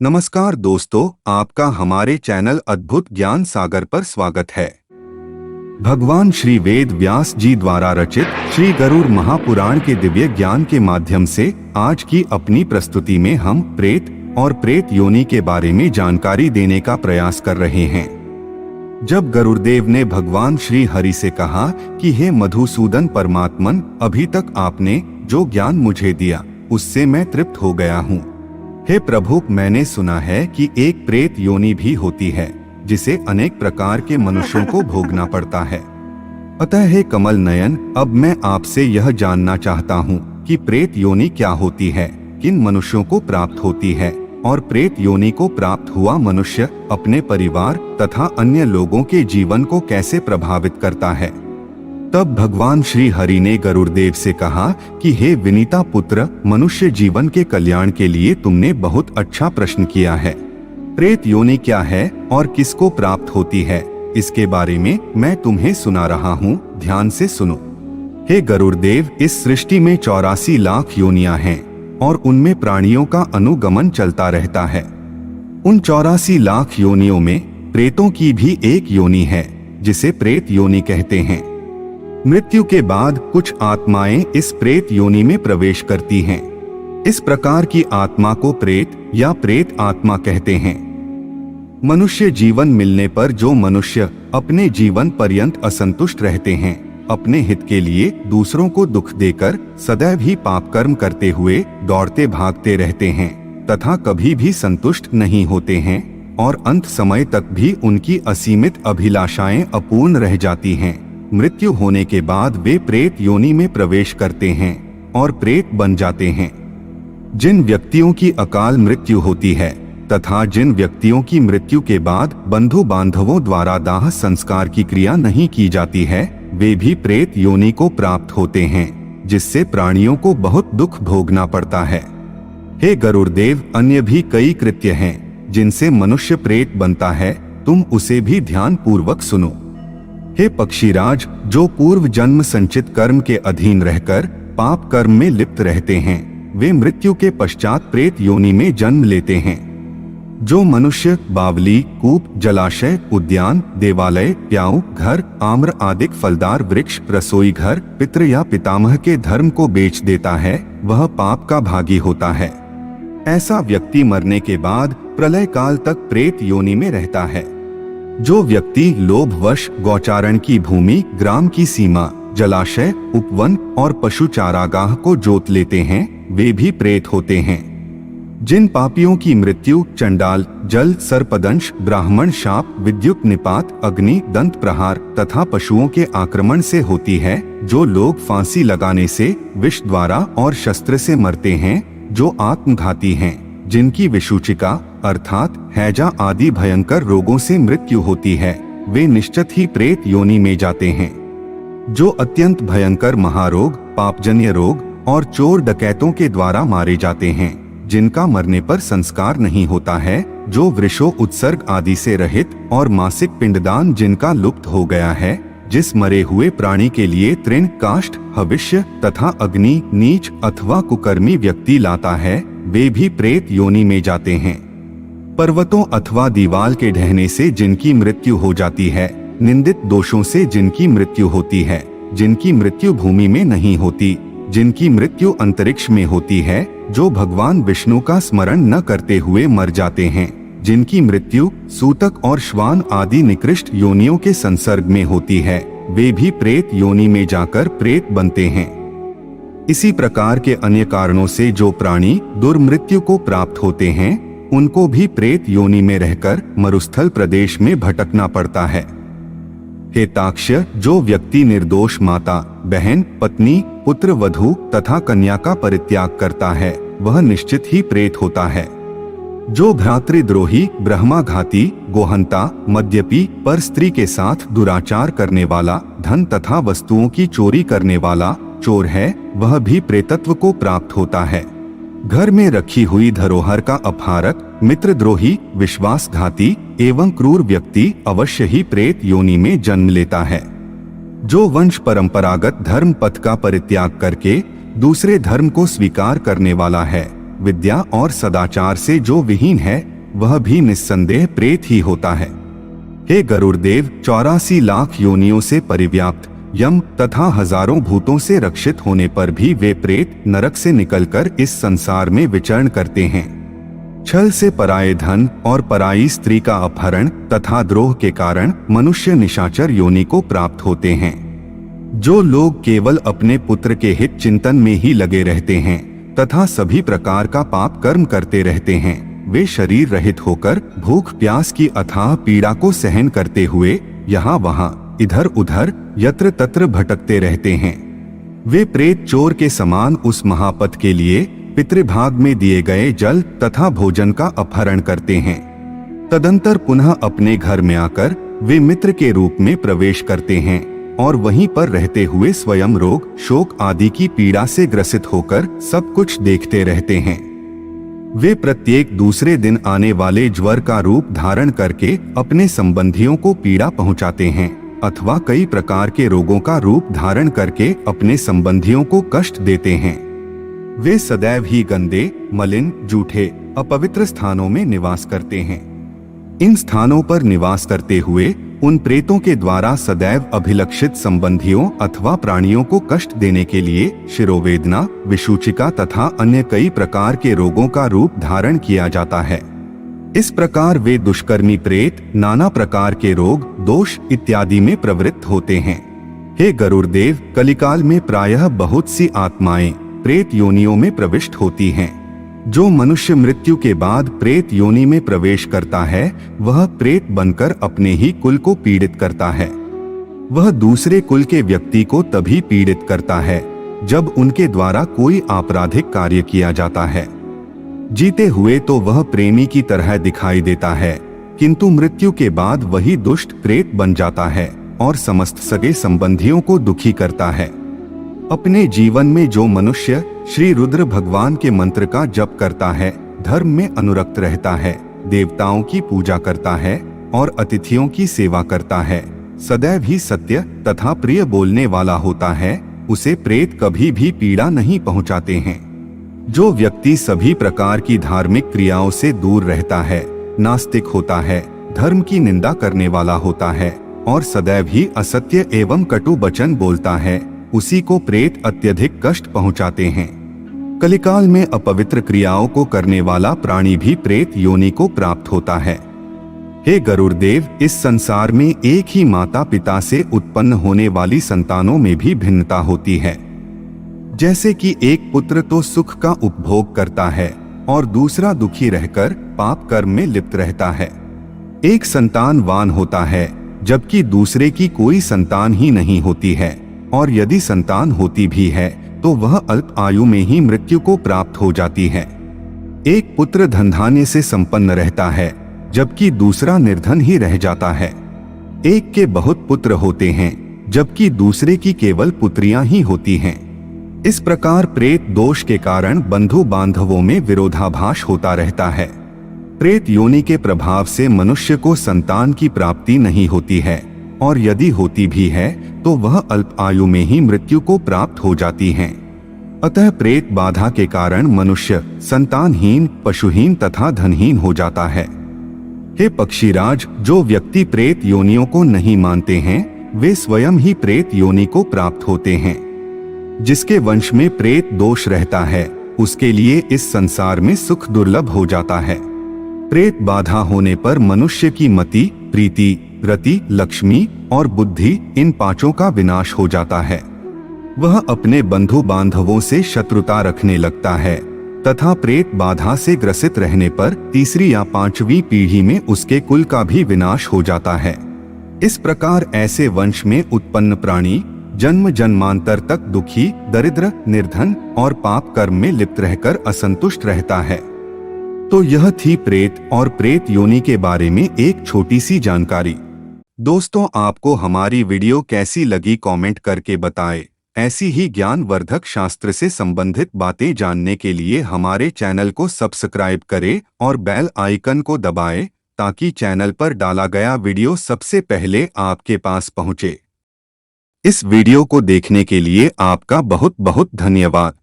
नमस्कार दोस्तों, आपका हमारे चैनल अद्भुत ज्ञान सागर पर स्वागत है। भगवान श्री वेद व्यास जी द्वारा रचित श्री गरुड़ महापुराण के दिव्य ज्ञान के माध्यम से आज की अपनी प्रस्तुति में हम प्रेत और प्रेत योनि के बारे में जानकारी देने का प्रयास कर रहे हैं। जब गरुड़देव ने भगवान श्री हरि से कहा कि हे मधुसूदन परमात्मन, अभी तक आपने जो ज्ञान मुझे दिया उससे मैं तृप्त हो गया हूँ। हे प्रभु, मैंने सुना है कि एक प्रेत योनि भी होती है जिसे अनेक प्रकार के मनुष्यों को भोगना पड़ता है। अतः हे कमल नयन, अब मैं आपसे यह जानना चाहता हूँ कि प्रेत योनि क्या होती है, किन मनुष्यों को प्राप्त होती है और प्रेत योनि को प्राप्त हुआ मनुष्य अपने परिवार तथा अन्य लोगों के जीवन को कैसे प्रभावित करता है। तब भगवान श्री हरि ने गरुड़देव से कहा कि हे विनीता पुत्र, मनुष्य जीवन के कल्याण के लिए तुमने बहुत अच्छा प्रश्न किया है। प्रेत योनि क्या है और किसको प्राप्त होती है, इसके बारे में मैं तुम्हें सुना रहा हूँ, ध्यान से सुनो। हे गरुड़देव, इस सृष्टि में 84 लाख योनियां हैं और उनमें प्राणियों का अनुगमन चलता रहता है। उन 84 लाख योनियों में प्रेतों की भी एक योनि है जिसे प्रेत योनि कहते हैं। मृत्यु के बाद कुछ आत्माएं इस प्रेत योनि में प्रवेश करती हैं। इस प्रकार की आत्मा को प्रेत या प्रेत आत्मा कहते हैं। मनुष्य जीवन मिलने पर जो मनुष्य अपने जीवन पर्यंत असंतुष्ट रहते हैं, अपने हित के लिए दूसरों को दुख देकर सदैव ही पाप कर्म करते हुए दौड़ते भागते रहते हैं तथा कभी भी संतुष्ट नहीं होते हैं और अंत समय तक भी उनकी असीमित अभिलाषाएं अपूर्ण रह जाती हैं, मृत्यु होने के बाद वे प्रेत योनि में प्रवेश करते हैं और प्रेत बन जाते हैं। जिन व्यक्तियों की अकाल मृत्यु होती है तथा जिन व्यक्तियों की मृत्यु के बाद बंधु बांधवों द्वारा दाह संस्कार की क्रिया नहीं की जाती है, वे भी प्रेत योनि को प्राप्त होते हैं, जिससे प्राणियों को बहुत दुख भोगना पड़ता है। हे गरुड़देव, अन्य भी कई कृत्य हैं जिनसे मनुष्य प्रेत बनता है, तुम उसे भी ध्यान पूर्वक सुनो। हे पक्षीराज, जो पूर्व जन्म संचित कर्म के अधीन रहकर पाप कर्म में लिप्त रहते हैं, वे मृत्यु के पश्चात प्रेत योनि में जन्म लेते हैं। जो मनुष्य बावली, कूप, जलाशय, उद्यान, देवालय, प्याऊ, घर, आम्र आदि फलदार वृक्ष, रसोई घर, पितृ या पितामह के धर्म को बेच देता है, वह पाप का भागी होता है। ऐसा व्यक्ति मरने के बाद प्रलय काल तक प्रेत योनि में रहता है। जो व्यक्ति लोभवश गौचारण की भूमि, ग्राम की सीमा, जलाशय, उपवन और पशु चारागाह को जोत लेते हैं, वे भी प्रेत होते हैं। जिन पापियों की मृत्यु चंडाल, जल, सर्पदंश, ब्राह्मण शाप, विद्युत निपात, अग्नि, दंत प्रहार तथा पशुओं के आक्रमण से होती है, जो लोग फांसी लगाने से, विष द्वारा और शस्त्र से मरते हैं, जो आत्मघाती हैं, जिनकी विषूचिका अर्थात हैजा आदि भयंकर रोगों से मृत्यु होती है, वे निश्चित ही प्रेत योनि में जाते हैं। जो अत्यंत भयंकर महारोग, पापजन्य रोग और चोर डकैतों के द्वारा मारे जाते हैं, जिनका मरने पर संस्कार नहीं होता है, जो वृषो उत्सर्ग आदि से रहित और मासिक पिंडदान जिनका लुप्त हो गया है, जिस मरे हुए प्राणी के लिए तृण, काष्ठ, हविष्य तथा अग्नि नीच अथवा कुकर्मी व्यक्ति लाता है, वे भी प्रेत योनि में जाते हैं। पर्वतों अथवा दीवाल के ढहने से जिनकी मृत्यु हो जाती है, निंदित दोषों से जिनकी मृत्यु होती है, जिनकी मृत्यु भूमि में नहीं होती, जिनकी मृत्यु अंतरिक्ष में होती है, जो भगवान विष्णु का स्मरण न करते हुए मर जाते हैं, जिनकी मृत्यु सूतक और श्वान आदि निकृष्ट योनियों के संसर्ग में होती है, वे भी प्रेत योनि में जाकर प्रेत बनते हैं। इसी प्रकार के अन्य कारणों से जो प्राणी दुर्मृत्यु को प्राप्त होते हैं, उनको भी प्रेत योनि में रहकर मरुस्थल प्रदेश में भटकना पड़ता है। हे ताक्ष्य, जो व्यक्ति निर्दोष माता, बहन, पत्नी, पुत्र, वधू तथा कन्या का परित्याग करता है, वह निश्चित ही प्रेत होता है। जो भ्रातृद्रोही, ब्रह्माघाती, गोहंता, मद्यपी, पर स्त्री के साथ दुराचार करने वाला, धन तथा वस्तुओं की चोरी करने वाला चोर है, वह भी प्रेतत्व को प्राप्त होता है। घर में रखी हुई धरोहर का अपहारक, मित्रद्रोही, विश्वासघाती एवं क्रूर व्यक्ति अवश्य ही प्रेत योनि में जन्म लेता है। जो वंश परंपरागत धर्म पथ का परित्याग करके दूसरे धर्म को स्वीकार करने वाला है, विद्या और सदाचार से जो विहीन है, वह भी निस्संदेह प्रेत ही होता है। हे गरुड़देव, 84 लाख योनियों से परिव्याप्त यम तथा हजारों भूतों से रक्षित होने पर भी वे प्रेत नरक से निकलकर इस संसार में विचरण करते हैं। छल से पराये धन और पराई स्त्री का अपहरण तथा द्रोह के कारण मनुष्य निशाचर योनि को प्राप्त होते हैं। जो लोग केवल अपने पुत्र के हित चिंतन में ही लगे रहते हैं तथा सभी प्रकार का पाप कर्म करते रहते हैं, वे शरीर रहित होकर भूख प्यास की अथाह पीड़ा को सहन करते हुए यहाँ वहाँ इधर उधर यत्र तत्र भटकते रहते हैं। वे प्रेत चोर के समान उस महापथ के लिए पितृभाग में दिए गए जल तथा भोजन का अपहरण करते हैं। तदंतर पुनः अपने घर में आकर वे मित्र के रूप में प्रवेश करते हैं और वहीं पर रहते हुए स्वयं रोग शोक आदि की पीड़ा से ग्रसित होकर सब कुछ देखते रहते हैं। वे प्रत्येक दूसरे दिन आने वाले ज्वर का रूप धारण करके अपने संबंधियों को पीड़ा पहुंचाते हैं अथवा कई प्रकार के रोगों का रूप धारण करके अपने संबंधियों को कष्ट देते हैं। वे सदैव ही गंदे, मलिन, जूठे, अपवित्र स्थानों में निवास करते हैं। इन स्थानों पर निवास करते हुए उन प्रेतों के द्वारा सदैव अभिलक्षित संबंधियों अथवा प्राणियों को कष्ट देने के लिए शिरोवेदना, विषूचिका तथा अन्य कई प्रकार के रोगों का रूप धारण किया जाता है। इस प्रकार वे दुष्कर्मी प्रेत नाना प्रकार के रोग, दोष इत्यादि में प्रवृत्त होते हैं। हे गरुड़देव, कलिकाल में प्रायः बहुत सी आत्माएं प्रेत योनियों में प्रविष्ट होती हैं। जो मनुष्य मृत्यु के बाद प्रेत योनि में प्रवेश करता है वह प्रेत बनकर अपने ही कुल को पीड़ित करता है। वह दूसरे कुल के व्यक्ति को तभी पीड़ित करता है जब उनके द्वारा कोई आपराधिक कार्य किया जाता है। जीते हुए तो वह प्रेमी की तरह दिखाई देता है, किंतु मृत्यु के बाद वही दुष्ट प्रेत बन जाता है और समस्त सगे संबंधियों को दुखी करता है। अपने जीवन में जो मनुष्य श्री रुद्र भगवान के मंत्र का जप करता है, धर्म में अनुरक्त रहता है, देवताओं की पूजा करता है और अतिथियों की सेवा करता है, सदैव ही सत्य तथा प्रिय बोलने वाला होता है, उसे प्रेत कभी भी पीड़ा नहीं पहुंचाते हैं। जो व्यक्ति सभी प्रकार की धार्मिक क्रियाओं से दूर रहता है, नास्तिक होता है, धर्म की निंदा करने वाला होता है और सदैव ही असत्य एवं कटु वचन बोलता है, उसी को प्रेत अत्यधिक कष्ट पहुंचाते हैं। कलिकाल में अपवित्र क्रियाओं को करने वाला प्राणी भी प्रेत योनि को प्राप्त होता है। हे गरुड़देव, इस संसार में एक ही माता पिता से उत्पन्न होने वाली संतानों में भी भिन्नता होती है। जैसे कि एक पुत्र तो सुख का उपभोग करता है और दूसरा दुखी रहकर पाप कर्म में लिप्त रहता है। एक संतानवान होता है जबकि दूसरे की कोई संतान ही नहीं होती है, और यदि संतान होती भी है तो वह अल्प आयु में ही मृत्यु को प्राप्त हो जाती है। एक पुत्र धनधान्य से संपन्न रहता है जबकि दूसरा निर्धन ही रह जाता है। एक के बहुत पुत्र होते हैं जबकि दूसरे की केवल पुत्रियां ही होती हैं। इस प्रकार प्रेत दोष के कारण बंधु बांधवों में विरोधाभास होता रहता है। प्रेत योनि के प्रभाव से मनुष्य को संतान की प्राप्ति नहीं होती है और यदि होती भी है तो वह अल्प आयु में ही मृत्यु को प्राप्त हो जाती हैं। अतः प्रेत बाधा के कारण मनुष्य संतानहीन, पशुहीन तथा धनहीन हो जाता है। हे पक्षीराज, जो व्यक्ति प्रेत योनियों को नहीं मानते हैं वे स्वयं ही प्रेत योनि को प्राप्त होते हैं। जिसके वंश में प्रेत दोष रहता है उसके लिए इस संसार में सुख दुर्लभ हो जाता है। प्रेत बाधा होने पर मनुष्य की मति, प्रीति, रति, लक्ष्मी और बुद्धि इन पांचों का विनाश हो जाता है। वह अपने बंधु बांधवों से शत्रुता रखने लगता है तथा प्रेत बाधा से ग्रसित रहने पर तीसरी या पांचवी पीढ़ी में उसके कुल का भी विनाश हो जाता है। इस प्रकार ऐसे वंश में उत्पन्न प्राणी जन्म जन्मांतर तक दुखी, दरिद्र, निर्धन और पाप कर्म में लिप्त रहकर असंतुष्ट रहता है। तो यह थी प्रेत और प्रेत योनि के बारे में एक छोटी सी जानकारी। दोस्तों, आपको हमारी वीडियो कैसी लगी कमेंट करके बताएं। ऐसी ही ज्ञानवर्धक शास्त्र से संबंधित बातें जानने के लिए हमारे चैनल को सब्सक्राइब करें और बेल आइकन को दबाएं ताकि चैनल पर डाला गया वीडियो सबसे पहले आपके पास पहुंचे। इस वीडियो को देखने के लिए आपका बहुत बहुत धन्यवाद।